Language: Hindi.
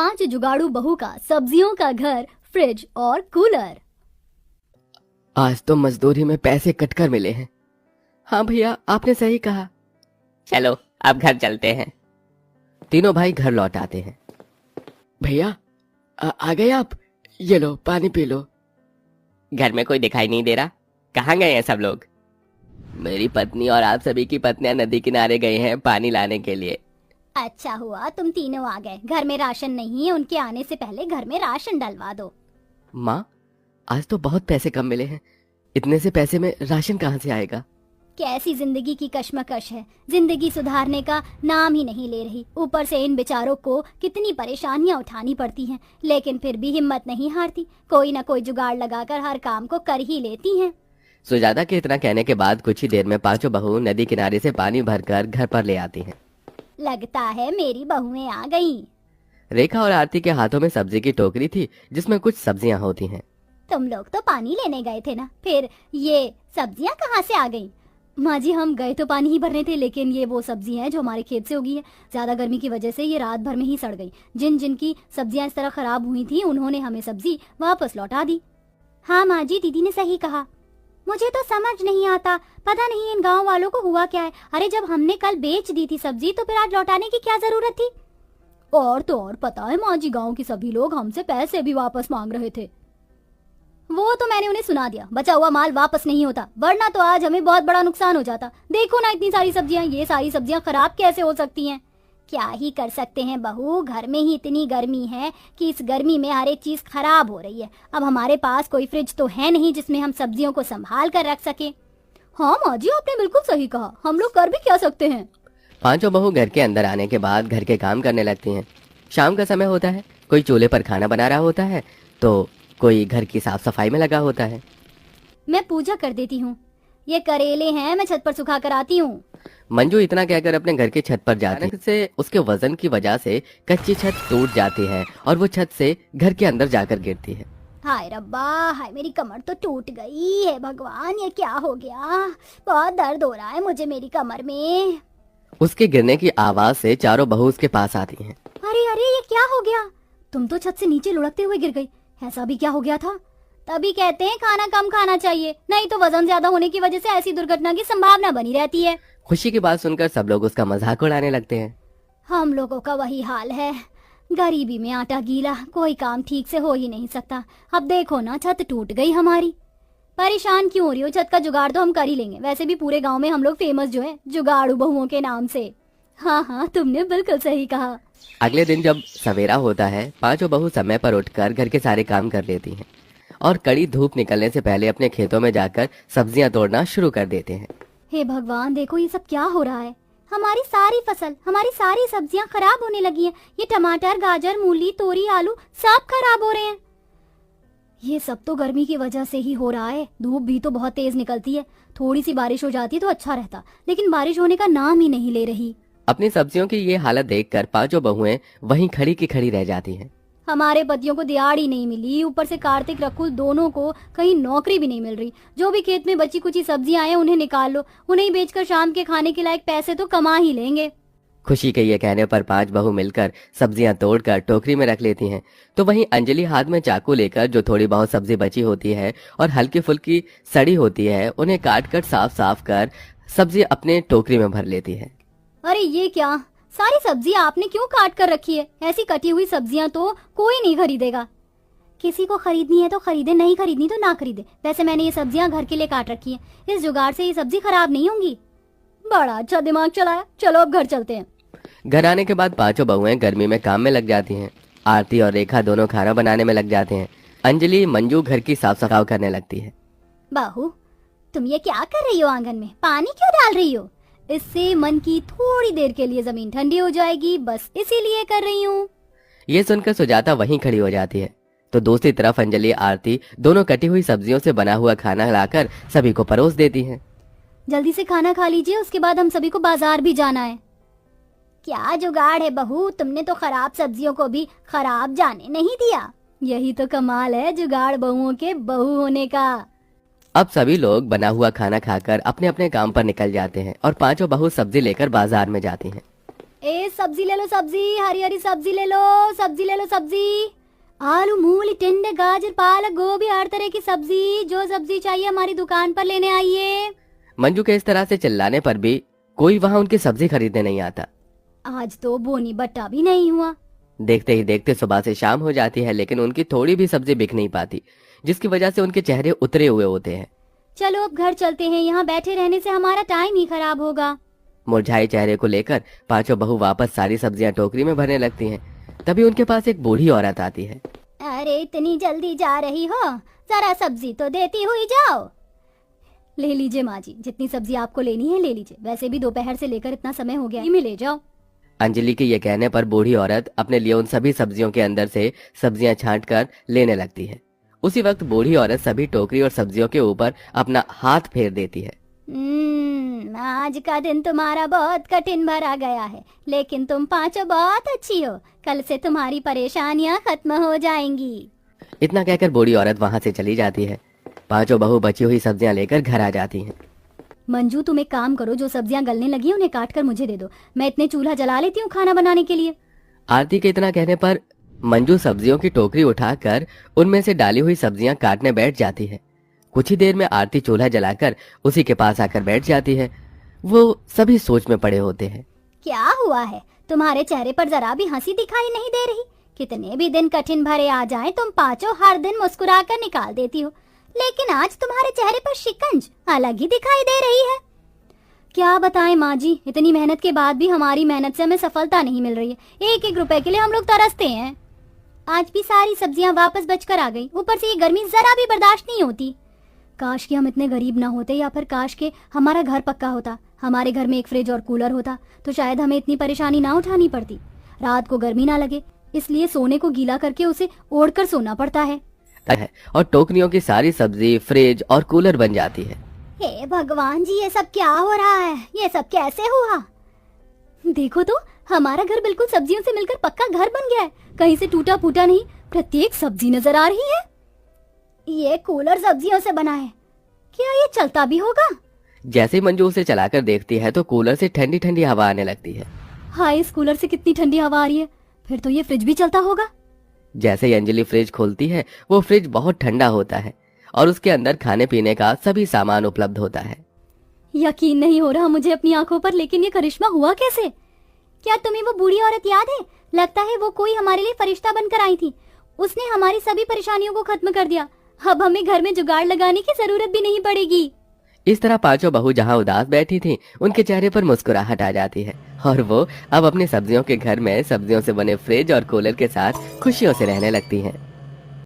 5 जुगाड़ू बहू का सब्जियों का घर, फ्रिज और कूलर। आज तो मजदूरी में पैसे कटकर मिले हैं। हाँ भैया, आपने सही कहा। चलो अब घर चलते हैं। तीनों भाई घर लौट आते हैं। भैया आ गए आप? ये लो पानी पी लो। घर में कोई दिखाई नहीं दे रहा, कहाँ गए हैं सब लोग? मेरी पत्नी और आप सभी की पत्नियां नदी किनारे गए हैं पानी लाने के लिए। अच्छा हुआ तुम तीनों आ गए। घर में राशन नहीं है, उनके आने से पहले घर में राशन डलवा दो। माँ, आज तो बहुत पैसे कम मिले हैं। इतने से पैसे में राशन कहाँ से आएगा? कैसी जिंदगी की कश्मकश है। जिंदगी सुधारने का नाम ही नहीं ले रही। ऊपर से इन बेचारों को कितनी परेशानियां उठानी पड़ती हैं, लेकिन फिर भी हिम्मत नहीं हारती। कोई न कोई जुगाड़ लगाकर हर काम को कर ही लेती हैं। सुजाता के इतना कहने के बाद कुछ ही देर में पांचों बहू नदी किनारे से पानी भरकर घर पर ले आती हैं। लगता है मेरी बहुएं आ गईं। रेखा और आरती के हाथों में सब्जी की टोकरी थी जिसमें कुछ सब्जियां होती हैं। तुम लोग तो पानी लेने गए थे ना, फिर ये सब्जियां कहाँ से आ गईं? माँ जी, हम गए तो पानी ही भरने थे, लेकिन ये वो सब्जी हैं जो हमारे खेत से उगी है। ज्यादा गर्मी की वजह से ये रात भर में ही सड़ गई। जिन जिन की सब्जियां इस तरह खराब हुई थी उन्होंने हमें सब्जी वापस लौटा दी। हाँ माँ जी, दीदी ने सही कहा। मुझे तो समझ नहीं आता, पता नहीं इन गांव वालों को हुआ क्या है। अरे जब हमने कल बेच दी थी सब्जी तो फिर आज लौटाने की क्या जरूरत थी? और तो और पता है माँ जी, गाँव के सभी लोग हमसे पैसे भी वापस मांग रहे थे। वो तो मैंने उन्हें सुना दिया, बचा हुआ माल वापस नहीं होता, वरना तो आज हमें बहुत बड़ा नुकसान हो जाता। देखो ना इतनी सारी सब्जियां, ये सारी सब्जियां खराब कैसे हो सकती हैं? क्या ही कर सकते हैं बहू, घर में ही इतनी गर्मी है कि इस गर्मी में हर एक चीज खराब हो रही है। अब हमारे पास कोई फ्रिज तो है नहीं जिसमें हम सब्जियों को संभाल कर रख सके। हाँ माँ जी, आपने बिल्कुल सही कहा, हम लोग कर भी क्या सकते हैं। पांचों बहू घर के अंदर आने के बाद घर के काम करने लगती हैं। शाम का समय होता है, कोई चूल्हे पर खाना बना रहा होता है तो कोई घर की साफ सफाई में लगा होता है। मैं पूजा कर देती हूँ। ये करेले हैं, मैं छत पर सुखा कर आती हूँ। मंजू इतना कहकर अपने घर की छत पर जाती है। उसके वजन की वजह से कच्ची छत टूट जाती है और वो छत से घर के अंदर जाकर गिरती है। हाय रब्बा, हाय मेरी कमर तो टूट गई है। भगवान, ये क्या हो गया? बहुत दर्द हो रहा है मुझे मेरी कमर में। उसके गिरने की आवाज से चारों बहू उसके पास आती हैं। अरे अरे, ये क्या हो गया? तुम तो छत से नीचे लुढ़कते हुए गिर गई। ऐसा भी क्या हो गया था? तभी कहते हैं खाना कम खाना चाहिए, नहीं तो वजन ज्यादा होने की वजह से ऐसी दुर्घटना की संभावना बनी रहती है। खुशी की बात सुनकर सब लोग उसका मजाक उड़ाने लगते हैं। हम लोगों का वही हाल है, गरीबी में आटा गीला, कोई काम ठीक से हो ही नहीं सकता। अब देखो ना, छत टूट गई हमारी। परेशान क्यों हो रही हो? छत का जुगाड़ तो हम कर ही लेंगे। वैसे भी पूरे गांव में हम लोग फेमस जो है जुगाड़ू बहुओं के नाम से। हाँ हाँ, तुमने बिल्कुल सही कहा। अगले दिन जब सवेरा होता है, पांचों बहू समय पर उठकर घर के सारे काम कर लेती हैं और कड़ी धूप निकलने से पहले अपने खेतों में जाकर सब्जियां तोड़ना शुरू कर देते हैं। हे भगवान, देखो ये सब क्या हो रहा है। हमारी सारी फसल, हमारी सारी सब्जियां खराब होने लगी हैं। ये टमाटर, गाजर, मूली, तोरी, आलू सब खराब हो रहे हैं। ये सब तो गर्मी की वजह से ही हो रहा है। धूप भी तो बहुत तेज निकलती है। थोड़ी सी बारिश हो जाती तो अच्छा रहता, लेकिन बारिश होने का नाम ही नहीं ले रही। अपनी सब्जियों की ये हालत देखकर पांचों बहुएं वहीं खड़ी की खड़ी रह जाती हैं। हमारे पतियों को दिहाड़ी नहीं मिली, ऊपर से कार्तिक रकुल दोनों को कहीं नौकरी भी नहीं मिल रही। जो भी खेत में बची कुछ सब्जियां हैं उन्हें निकाल लो, उन्हें बेचकर शाम के खाने के लायक पैसे तो कमा ही लेंगे। खुशी के ये कहने पर 5 बहू मिलकर सब्जियां तोड़कर टोकरी में रख लेती हैं। तो वहीं अंजलि हाथ में चाकू लेकर जो थोड़ी बहुत सब्जी बची होती है और हल्की फुल्की सड़ी होती है उन्हें काट कर साफ साफ कर सब्जी अपने टोकरी में भर लेती है। अरे ये क्या, सारी सब्जी आपने क्यों काट कर रखी है? ऐसी कटी हुई सब्जियां तो कोई नहीं खरीदेगा। किसी को खरीदनी है तो खरीदे, नहीं खरीदनी तो ना खरीदे। वैसे मैंने ये सब्जियां घर के लिए काट रखी है, इस जुगाड़ से ये सब्जी खराब नहीं होंगी। बड़ा अच्छा दिमाग चलाया। चलो अब घर चलते हैं। घर आने के बाद पांचों बहुएं गर्मी में काम में लग जाती हैं। आरती और रेखा दोनों खाना बनाने में लग जाते हैं। अंजलि मंजू घर की साफ सफाई करने लगती है। बहू, तुम ये क्या कर रही हो? आंगन में पानी क्यों डाल रही हो? इससे मन की थोड़ी देर के लिए जमीन ठंडी हो जाएगी, बस इसीलिए कर रही हूँ। ये सुनकर सुजाता वहीं खड़ी हो जाती है तो दूसरी तरफ अंजलि आरती दोनों कटी हुई सब्जियों से बना हुआ खाना लाकर सभी को परोस देती हैं। जल्दी से खाना खा लीजिए, उसके बाद हम सभी को बाजार भी जाना है। क्या जुगाड़ है बहू, तुमने तो खराब सब्जियों को भी खराब जाने नहीं दिया। यही तो कमाल है जुगाड़ बहुओं के बहू होने का। अब सभी लोग बना हुआ खाना खाकर अपने अपने काम पर निकल जाते हैं और पांचों बहू सब्जी लेकर बाजार में जाती हैं। ए सब्जी ले लो, सब्जी, हरी हरी सब्जी ले लो, सब्जी ले लो, सब्जी। आलू, मूली, टिंडे, गाजर, पालक, गोभी, हर तरह की सब्जी, जो सब्जी चाहिए हमारी दुकान पर लेने आइए। मंजू के इस तरह से चिल्लाने पर भी कोई वहाँ उनकी सब्जी खरीदने नहीं आता। आज तो बोनी बट्टा भी नहीं हुआ। देखते ही देखते सुबह से शाम हो जाती है, लेकिन उनकी थोड़ी भी सब्जी बिक नहीं पाती, जिसकी वजह से उनके चेहरे उतरे हुए होते हैं। चलो अब घर चलते हैं, यहाँ बैठे रहने से हमारा टाइम ही खराब होगा। मुरझाए चेहरे को लेकर पांचों बहू वापस सारी सब्जियां टोकरी में भरने लगती हैं। तभी उनके पास एक बूढ़ी औरत आती है। अरे इतनी जल्दी जा रही हो, जरा सब्जी तो देती हुई जाओ। ले लीजिए माँ जी, जितनी सब्जी आपको लेनी है ले लीजिए, वैसे भी दोपहर से लेकर इतना समय हो गया, इसी में ले जाओ। अंजलि के ये कहने पर बूढ़ी औरत अपने लिए उन सभी सब्जियों के अंदर से सब्जियां छांट कर लेने लगती है। उसी वक्त बूढ़ी औरत सभी टोकरी और सब्जियों के ऊपर अपना हाथ फेर देती है। आज का दिन तुम्हारा बहुत कठिन भरा गया है, लेकिन तुम पांचों बहुत अच्छी हो, कल से तुम्हारी परेशानियां खत्म हो जाएंगी। इतना कहकर बूढ़ी औरत वहां से चली जाती है। पांचों बहू बची हुई सब्जियां लेकर घर आ जाती हैं। मंजू तुम एक काम करो, जो सब्जियां गलने लगी हैं उन्हें काट कर मुझे दे दो, मैं इतने चूल्हा जला लेती हूँ खाना बनाने के लिए। आरती के इतना कहने पर मंजू सब्जियों की टोकरी उठाकर उनमें से डाली हुई सब्जियां काटने बैठ जाती है। कुछ ही देर में आरती चूल्हा जलाकर उसी के पास आकर बैठ जाती है। वो सभी सोच में पड़े होते हैं। क्या हुआ है, तुम्हारे चेहरे पर जरा भी हंसी दिखाई नहीं दे रही। कितने भी दिन कठिन भरे आ जाएं, तुम पांचों हर दिन मुस्कुरा कर निकाल देती हो, लेकिन आज तुम्हारे चेहरे पर शिकंज अलग ही दिखाई दे रही है। क्या बताएं माँ जी, इतनी मेहनत के बाद भी हमारी मेहनत से हमें सफलता नहीं मिल रही है। एक एक रुपए के लिए हम लोग तरसते हैं। आज भी सारी सब्जियां वापस बचकर आ गई, ऊपर से ये गर्मी जरा भी बर्दाश्त नहीं होती। काश कि हम इतने गरीब ना होते, या फिर काश के हमारा घर पक्का होता, हमारे घर में एक फ्रिज और कूलर होता, तो शायद हमें इतनी परेशानी ना उठानी पड़ती। रात को गर्मी ना लगे, इसलिए सोने को गीला करके उसे ओढ़कर सोना पड़ता है। और टोकरियों की सारी सब्जी फ्रिज और कूलर बन जाती है। हे भगवान जी, ये सब क्या हो रहा है, ये सब कैसे हुआ? देखो तो, हमारा घर बिल्कुल सब्जियों से मिलकर पक्का घर बन गया है, कहीं से टूटा फूटा नहीं, प्रत्येक सब्जी नजर आ रही है। ये कूलर सब्जियों से बना है, क्या ये चलता भी होगा? जैसे ही मंजू उसे चलाकर देखती है तो कूलर से ठंडी ठंडी हवा आने लगती है। हाय, इस कूलर से कितनी ठंडी हवा आ रही है, फिर तो ये फ्रिज भी चलता होगा। जैसे ही अंजलि फ्रिज खोलती है, वो फ्रिज बहुत ठंडा होता है और उसके अंदर खाने पीने का सभी सामान उपलब्ध होता है। यकीन नहीं हो रहा मुझे अपनी आंखों पर, लेकिन ये करिश्मा हुआ कैसे? क्या तुम्हें वो बूढ़ी औरत याद है? लगता है वो कोई हमारे लिए फरिश्ता बनकर आई थी, उसने हमारी सभी परेशानियों को खत्म कर दिया। अब हमें घर में जुगाड़ लगाने की जरूरत भी नहीं पड़ेगी। इस तरह पांचों बहू जहां उदास बैठी थी, उनके चेहरे पर मुस्कुराहट आ जाती है और वो अब अपनी सब्जियों के घर में सब्जियों से बने फ्रिज और कूलर के साथ खुशियों से रहने लगती हैं।